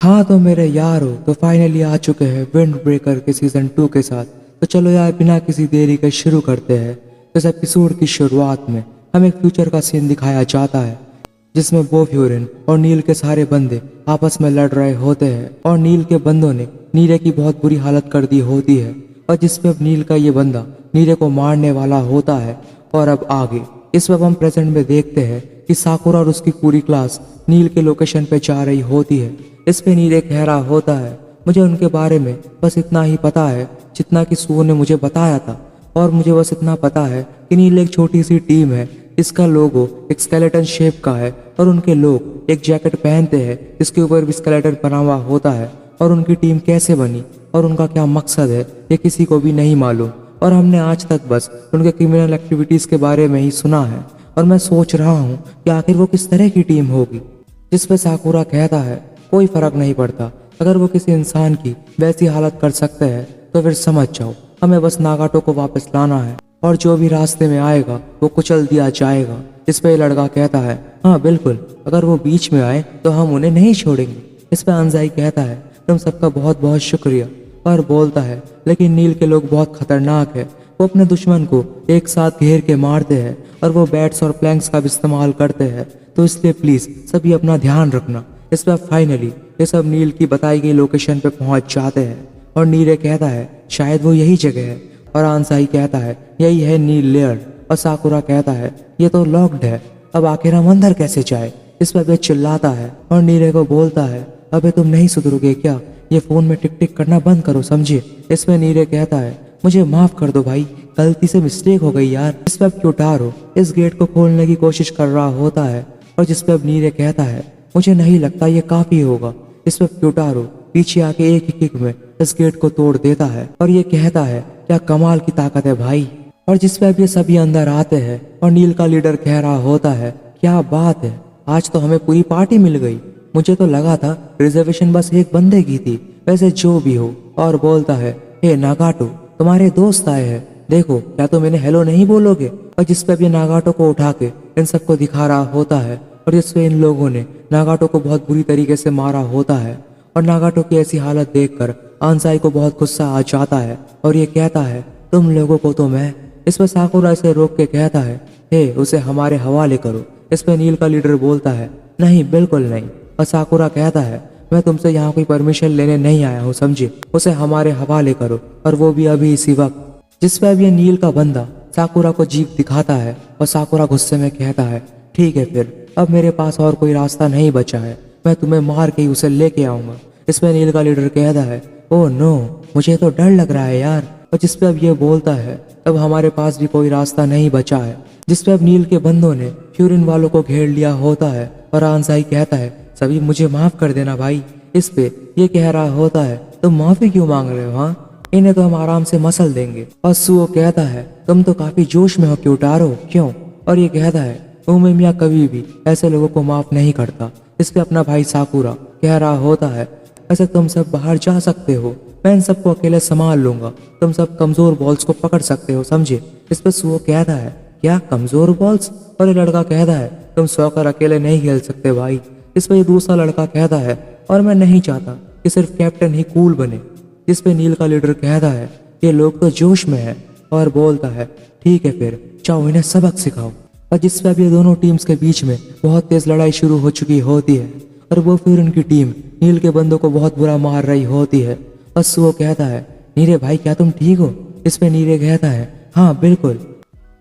हाँ तो मेरे यारो तो फाइनली आ चुके हैं विंड ब्रेकर के सीजन 2 के साथ। तो चलो यार बिना किसी देरी के शुरू करते हैं। इस एपिसोड की शुरुआत में हमें एक फ्यूचर का सीन दिखाया जाता है जिसमें बो फ्यूरिन और नील के सारे बंदे आपस में लड़ रहे होते हैं और नील के बंदों ने नीले की बहुत बुरी हालत कर दी होती है और जिसपे अब नील का ये बंदा नीले को मारने वाला होता है। और अब आगे इस वक्त हम प्रेजेंट में देखते हैं कि साकुरा और उसकी पूरी क्लास नील के लोकेशन पे जा रही होती है। इस पे नील कह रहा होता है मुझे उनके बारे में बस इतना ही पता है जितना कि सुओ ने मुझे बताया था, और मुझे बस इतना पता है कि नील एक छोटी सी टीम है। इसका लोगो एक स्केलेटन शेप का है और उनके लोग एक जैकेट पहनते हैं जिसके ऊपर भी स्केलेटन बना हुआ होता है। और उनकी टीम कैसे बनी और उनका क्या मकसद है ये किसी को भी नहीं मालूम, और हमने आज तक बस उनके क्रिमिनल एक्टिविटीज़ के बारे में ही सुना है। और मैं सोच रहा हूँ कि आखिर वो किस तरह की टीम होगी। जिस पे साकुरा कहता है कोई फर्क नहीं पड़ता, अगर वो किसी इंसान की वैसी हालत कर सकते हैं तो फिर समझ जाओ हमें बस नागाटो को वापस लाना है और जो भी रास्ते में आएगा वो कुचल दिया जाएगा। इस पे लड़का कहता है हाँ बिल्कुल, अगर वो बीच में आए तो हम उन्हें नहीं छोड़ेंगे। इस पे अंजाई कहता है तुम सबका बहुत बहुत शुक्रिया, और बोलता है लेकिन नील के लोग बहुत खतरनाक है। वो अपने दुश्मन को एक साथ घेर के मारते हैं और वो बैट्स और प्लैंक्स का भी इस्तेमाल करते हैं, तो इसलिए प्लीज सभी अपना ध्यान रखना। इस पर फाइनली ये सब नील की बताई गई लोकेशन पे पहुंच जाते हैं और नीले कहता है शायद वो यही जगह है, और आंसाई कहता है यही है नील लेयर, और साकुरा कहता है ये तो लॉक्ड है, अब आखिर हम अंदर कैसे जाए। इस पर वे चिल्लाता है और नीले को बोलता है अबे तुम नहीं सुधरोगे क्या, ये फोन में टिक टिक करना बंद करो समझे। इसमें नीले कहता है मुझे माफ कर दो भाई, गलती से मिस्टेक हो गई यार। इस पर अब क्यूटारो इस गेट को खोलने की कोशिश कर रहा होता है, और जिस पे अब नीले कहता है मुझे नहीं लगता ये काफी होगा। इस पर क्यूटारो पीछे आके एक ही किक में इस गेट को तोड़ देता है और ये कहता है क्या कमाल की ताकत है भाई। और जिस पे अब ये सभी अंदर आते हैं और नील का लीडर कह रहा होता है क्या बात है, आज तो हमें पूरी पार्टी मिल गई, मुझे तो लगा था रिजर्वेशन बस एक बंदे की थी, वैसे जो भी हो। और बोलता है हे नागाटो तुम्हारे दोस्त आए हैं, देखो क्या तुम इन्हें हेलो नहीं बोलोगे। और जिस पे अब ये नागाटो को उठा के इन सबको दिखा रहा होता है, और जिसपे इन लोगों ने नागाटो को बहुत बुरी तरीके से मारा होता है। और नागाटो की ऐसी हालत देखकर आंसाई को बहुत गुस्सा आ जाता है और ये कहता है तुम लोगों को तो मैं। इस पर साकुरा इसे रोक के कहता है हे उसे हमारे हवाले करो। इस पर नील का लीडर बोलता है नहीं बिल्कुल नहीं, और साकुरा कहता है मैं तुमसे यहाँ कोई परमिशन लेने नहीं आया हूँ समझे, उसे हमारे हवाले करो, और वो भी अभी इसी वक्त। जिस पर अब ये नील का बंदा साकुरा को जीप दिखाता है और साकुरा गुस्से में कहता है ठीक है फिर अब मेरे पास और कोई रास्ता नहीं बचा है, मैं तुम्हें मार के ही उसे लेके आऊंगा। इसमें नील का लीडर कहता है ओह नो मुझे तो डर लग रहा है यार। और जिस पे अब ये बोलता है अब हमारे पास भी कोई रास्ता नहीं बचा है। जिस पे अब नील के बंदों ने फ्यूरिन वालों को घेर लिया होता है और आंसाई कहता है सभी मुझे माफ कर देना भाई। इस पे ये कह रहा होता है तुम माफी क्यों मांग रहे हो, हाँ इन्हें तो हम आराम से मसल देंगे। और सुओ कहता है तुम तो काफी जोश में हो क्यूटारो क्यों। और ये कहता है उमे मियाँ कभी भी ऐसे लोगों को माफ नहीं करता। इस पे अपना भाई साकुरा कह रहा होता है ऐसे तुम सब बाहर जा सकते हो, मैं इन सबको अकेले संभाल लूंगा, तुम सब कमजोर बॉल्स को पकड़ सकते हो समझे। इस पे सुओ कहता है क्या कमजोर बॉल्स, और ये लड़का कहता है तुम सॉकर अकेले नहीं खेल सकते भाई। इस पे दूसरा लड़का कहता है और मैं नहीं चाहता कि सिर्फ कैप्टन ही कूल बने। जिस पे नील का लीडर कहता है ये लोग तो जोश में है, और बोलता है ठीक है फिर जाओ इन्हें सबक सिखाओ। और जिस पे अब ये दोनों टीम्स के बीच में बहुत तेज लड़ाई शुरू हो चुकी होती है और वो फिर उनकी टीम नील के बंदों को बहुत बुरा मार रही होती है। और सुओ कहता है नीरे भाई क्या तुम ठीक हो। इस पे नीरे कहता है हाँ बिल्कुल,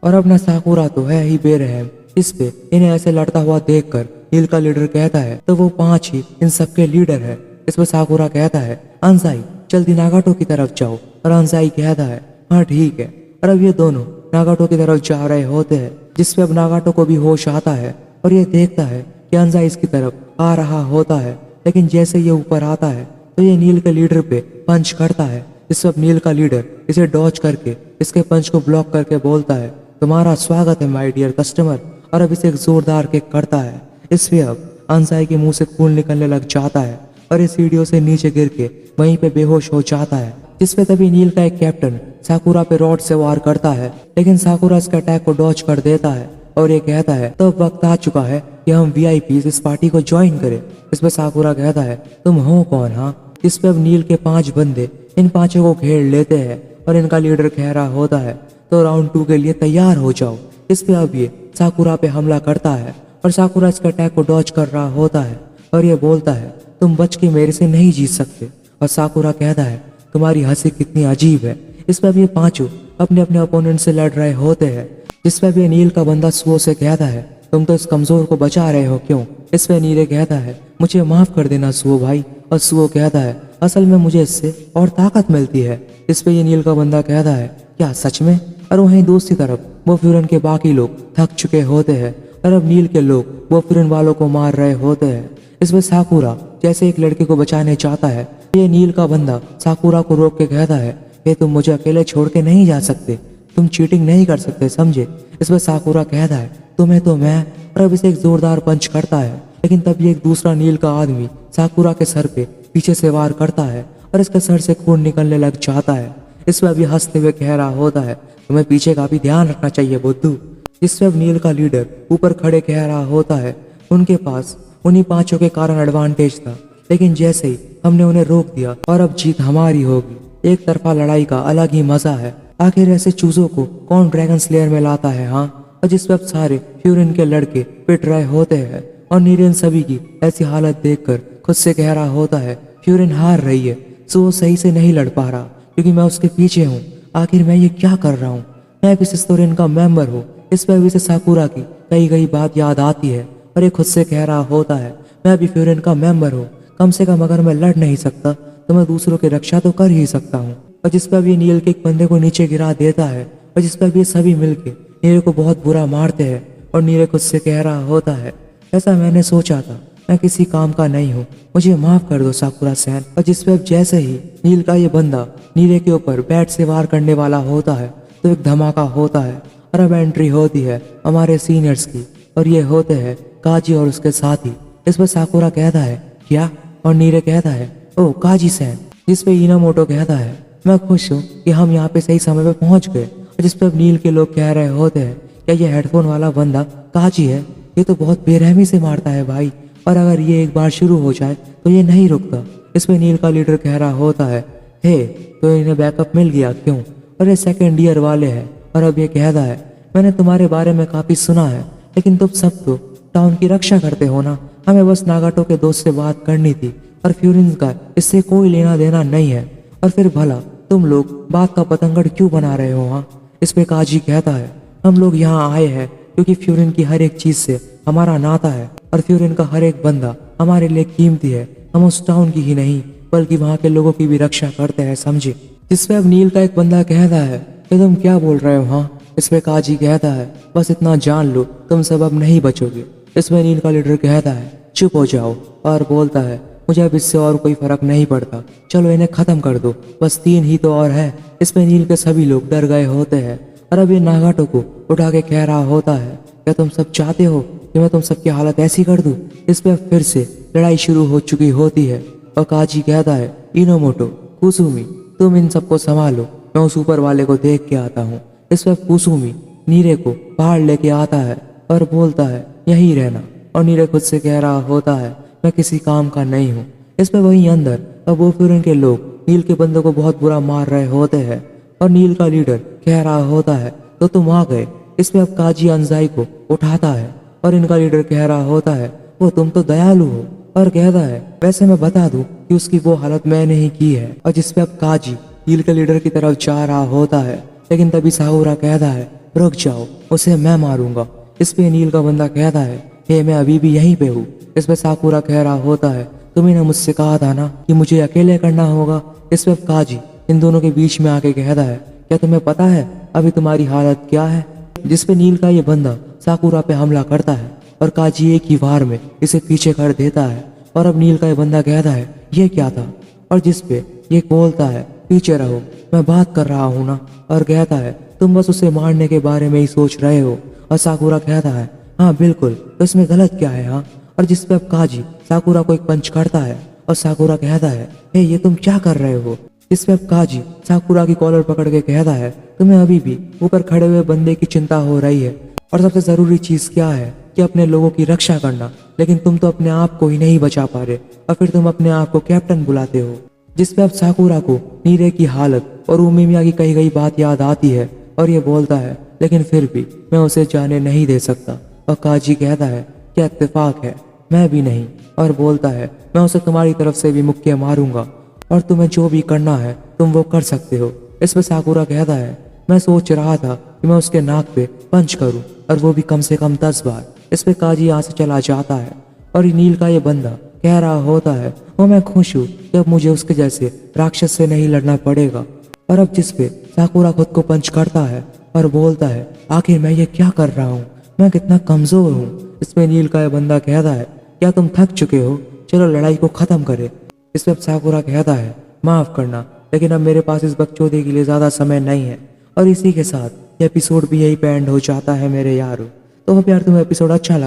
और अपना साकुरा तो है ही बेरहम। इस पे इन्हें ऐसे लड़ता हुआ देखकर नील का लीडर कहता है तो वो 5 ही इन सबके लीडर है। इस पे साकुरा कहता है अंसाई जल्दी नागाटो की तरफ जाओ, और अंसाई कहता है हाँ ठीक है। और अब ये दोनों नागाटो की तरफ जा रहे होते हैं। जिस पे अब नागाटो को भी होश आता है और ये देखता है कि अंसाई इसकी तरफ आ रहा होता है, लेकिन जैसे ये ऊपर आता है तो ये नील के लीडर पे पंच करता है। इस पे अब नील का लीडर इसे डॉज करके इसके पंच को ब्लॉक करके बोलता है तुम्हारा स्वागत है माय डियर कस्टमर, और अब इसे एक जोरदार किक करता है। इस पे अब अंसाई के मुंह से खून निकलने लग जाता है और इस सीढ़ियों से नीचे गिर के वहीं पे बेहोश हो जाता है। जिस पे तभी नील का एक कैप्टन साकुरा पे रॉड से वार करता है, लेकिन साकुरा इसके अटैक को डॉज कर देता है और ये कहता है तो अब वक्त आ चुका है कि हम वीआईपी इस पार्टी को ज्वाइन करें। इस पे साकुरा कहता है तुम हो कौन? हाँ। इस पे अब नील के 5 बंदे इन 5 को घेर लेते हैं और इनका लीडर कह रहा होता है तो राउंड 2 के लिए तैयार हो जाओ। इस पे अब ये साकुरा पे हमला करता है और साकुरा इसके अटैक को डॉज कर रहा होता है और ये बोलता है तुम बच के मेरे से नहीं जीत सकते। और साकुरा कहता है तुम्हारी हंसी कितनी अजीब है। इस पे अब ये 5 अपने अपने अपोनेंट से लड़ रहे होते हैं। इस पे भी नील का बंदा सुओ से कहता है तुम तो इस कमजोर को बचा रहे हो क्यों? इस पे नीले कहता है मुझे माफ कर देना सुओ भाई। और सुओ कहता है असल में मुझे इससे और ताकत मिलती है। इस पे ये नील का बंदा कहता है क्या सच में? और वहीं दूसरी तरफ वो फ्यूरन के बाकी लोग थक चुके होते हैं और अब नील के लोग वो फ्यूरन वालों को मार रहे होते हैं। इसमें साकुरा जैसे एक लड़के को बचाने चाहता है, ये नील का बंदा साकुरा को रोक के कहता है ये तुम मुझे अकेले छोड़ के नहीं जा सकते, तुम चीटिंग नहीं कर सकते समझे। इसमें साकुरा कहता है तुम्हें तो मैं, और अब इसे एक जोरदार पंच करता है। लेकिन तभी एक दूसरा नील का आदमी साकुरा के सर पे पीछे से वार करता है और इसके सर से खून निकलने लग जाता है। इसमें अभी हंसते हुए कह रहा होता है तुम्हें पीछे का भी ध्यान रखना चाहिए बुद्धू। इसमें अब नील का लीडर ऊपर खड़े कह रहा होता है उनके पास उन्हीं 5 के कारण एडवांटेज था, लेकिन जैसे ही हमने उन्हें रोक दिया और अब जीत हमारी होगी। एक तरफा लड़ाई का अलग ही मजा है। आखिर ऐसे चूजों को कौन ड्रैगन स्लेयर में लाता है? हाँ। और जिस वक्त सारे फ्यूरिन के लड़के पिट रहे होते हैं और नीरेन सभी की ऐसी हालत देखकर खुद से कह रहा होता है फ्यूरिन हार रही है, सो वो सही से नहीं लड़ पा रहा क्योंकि मैं उसके पीछे हूँ। आखिर मैं ये क्या कर रहा हूँ? मैं भी सिस्तोरिन का मेंबर हूँ। इस पर भी से साकुरा की कई कई बात याद आती है और ये खुद से कह रहा होता है मैं भी फ्यूरिन का मेंबर हूँ, कम से कम अगर मैं लड़ नहीं सकता तो मैं दूसरों की रक्षा तो कर ही सकता हूँ। और जिस पर भी नील के एक बंदे को नीचे गिरा देता है और जिस पर भी सभी मिलके नीले को बहुत बुरा मारते हैं और नीले खुद से कह रहा होता है ऐसा मैंने सोचा था, मैं किसी काम का नहीं हूँ, मुझे माफ कर दो साकुरा सैन। और जिस पे अब जैसे ही नील का ये बंदा नीले के ऊपर बैट से वार करने वाला होता है तो एक धमाका होता है और अब एंट्री होती है हमारे सीनियर्स की और ये होते हैं काजी और उसके साथी। इस पर साकुरा कहता है क्या? और नीले कहता है ओ काजी सैन। जिस पे इनामोटो कहता है मैं खुश हूँ कि हम यहाँ पे सही समय पे पहुँच गए। और जिस पे अब नील के लोग कह रहे होते हैं क्या ये हेडफोन वाला बंदा काजी है? ये तो बहुत बेरहमी से मारता है भाई, और अगर ये एक बार शुरू हो जाए तो ये नहीं रुकता। इस पे नील का लीडर कह रहा होता है हे तो इन्हें बैकअप मिल गया क्यों? और ये 2nd ईयर वाले हैं। और अब ये कहता है मैंने तुम्हारे बारे में काफी सुना है, लेकिन तुम सब तो टाउन की रक्षा करते हो ना, हमें बस नागाटो के दोस्त से बात करनी थी और फ्यूरिन का इससे कोई लेना देना नहीं है। और फिर भला तुम लोग बात का पतंगड़ क्यों बना रहे हो? हाँ। इस पे काजी कहता है हम लोग यहाँ आए हैं क्योंकि फ्यूरिन की हर एक चीज से हमारा नाता है और फ्यूरिन का हर एक बंदा हमारे लिए कीमती है। हम उस टाउन की ही नहीं बल्कि वहाँ के लोगों की भी रक्षा करते हैं समझे। जिस पे अब नील का एक बंदा कहता है कि तुम क्या बोल रहे हो? हाँ। इस पे काजी कहता है बस इतना जान लो तुम सब अब नहीं बचोगे। इसमें नील का लीडर कहता है चुप हो जाओ और बोलता है मुझे अब इससे और कोई फर्क नहीं पड़ता, चलो इन्हें खत्म कर दो, बस 3 ही तो और है। इसमें नील के सभी लोग डर गए होते हैं और अब ये नागाटो को उठा के कह रहा होता है क्या तुम सब चाहते हो कि मैं तुम सबकी हालत ऐसी कर दूं? इस पे फिर से लड़ाई शुरू हो चुकी होती है और काजी कहता है इनोमोटो कुसुमी तुम इन सबको संभालो, मैं उस ऊपर वाले को देख के आता हूँ। इस पे कुसुमी नीरे को बाहर लेके आता है और बोलता है यहीं रहना, और नीरे खुद से कह रहा होता है मैं किसी काम का नहीं हूँ। इस पे वहीं अंदर अब वो फ्यूरिन के लोग नील के बंदों को बहुत बुरा मार रहे होते हैं और नील का लीडर कह रहा होता है तो तुम आ गए। इस पे अब काजी अंजाई को उठाता है और इनका लीडर कह रहा होता है वो तुम तो दयालु हो, और कहता है वैसे मैं बता दूं कि उसकी वो हालत मैंने ही की है। और जिस पे अब काजी नील के लीडर की तरफ जा रहा होता है, लेकिन तभी साकुरा कहता है रुक जाओ, उसे मैं मारूंगा। इस पे नील का बंदा कहता है हे मैं अभी भी यहीं पे हूँ। इस पे साकुरा कह रहा होता है तुम्हें ना मुझसे कहा था ना कि मुझे अकेले करना होगा। इस पे काजी इन दोनों के बीच में आके कहता है क्या तुम्हें पता है अभी तुम्हारी हालत क्या है? जिस पे नील का ये बंदा साकुरा पे हमला करता है और काजी एक ही वार में इसे पीछे कर देता है। और अब नील का ये बंदा कहता है ये क्या था? और जिस पे ये बोलता है पीछे रहो, मैं बात कर रहा हूँ ना, और कहता है तुम बस उसे मारने के बारे में ही सोच रहे हो। और साकुरा कहता है हाँ बिल्कुल, तो इसमें गलत क्या है? हाँ। और जिस पे अब काजी साकुरा को एक पंच करता है और साकुरा कहता है हे ये तुम क्या कर रहे हो? इस पे अब काजी साकुरा की कॉलर पकड़ के कहता है तुम्हें अभी भी ऊपर खड़े हुए बंदे की चिंता हो रही है, और सबसे ज़रूरी चीज़ क्या है कि अपने लोगों की रक्षा करना। लेकिन तुम तो अपने आप को ही नहीं बचा पा रहे और फिर तुम अपने आप को कैप्टन बुलाते हो। जिसपे अब साकुरा को नीरे की हालत और उमिमिया की कही गई बात याद आती है और ये बोलता है लेकिन फिर भी मैं उसे जाने नहीं दे सकता। और काजी कहता है क्या इत्तेफाक है, मैं भी नहीं, और बोलता है मैं उसे तुम्हारी तरफ से भी मुक्के मारूंगा और तुम्हें जो भी करना है तुम वो कर सकते हो। इस पे साकुरा कहता है मैं सोच रहा था कि मैं उसके नाक पे पंच करूं और वो भी कम से कम 10 बार। इस पे काजी यहाँ से चला जाता है और नील का ये बंदा कह रहा होता है वो मैं खुश हूँ कि अब मुझे उसके जैसे राक्षस से नहीं लड़ना पड़ेगा। और अब जिस पे साकुरा खुद को पंच करता है और बोलता है आखिर मैं ये क्या कर रहा हूँ, मैं कितना कमजोर हूँ। इसमें नील का ये बंदा कहता है क्या तुम थक चुके हो, चलो लड़ाई को खत्म करें। इस पे अब साकुरा कहता है माफ करना लेकिन अब मेरे पास इस बकचोदी के लिए ज्यादा समय नहीं है। और इसी के साथ ये एपिसोड भी यही पे एंड हो जाता है मेरे यारो। तो अब यार तुम्हें एपिसोड अच्छा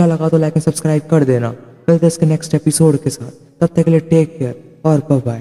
लगा तो लाइक एंड सब्सक्राइब कर देना। मिलते हैं इसके नेक्स्ट एपिसोड के साथ, तब तक के लिए टेक केयर और बाय बाय।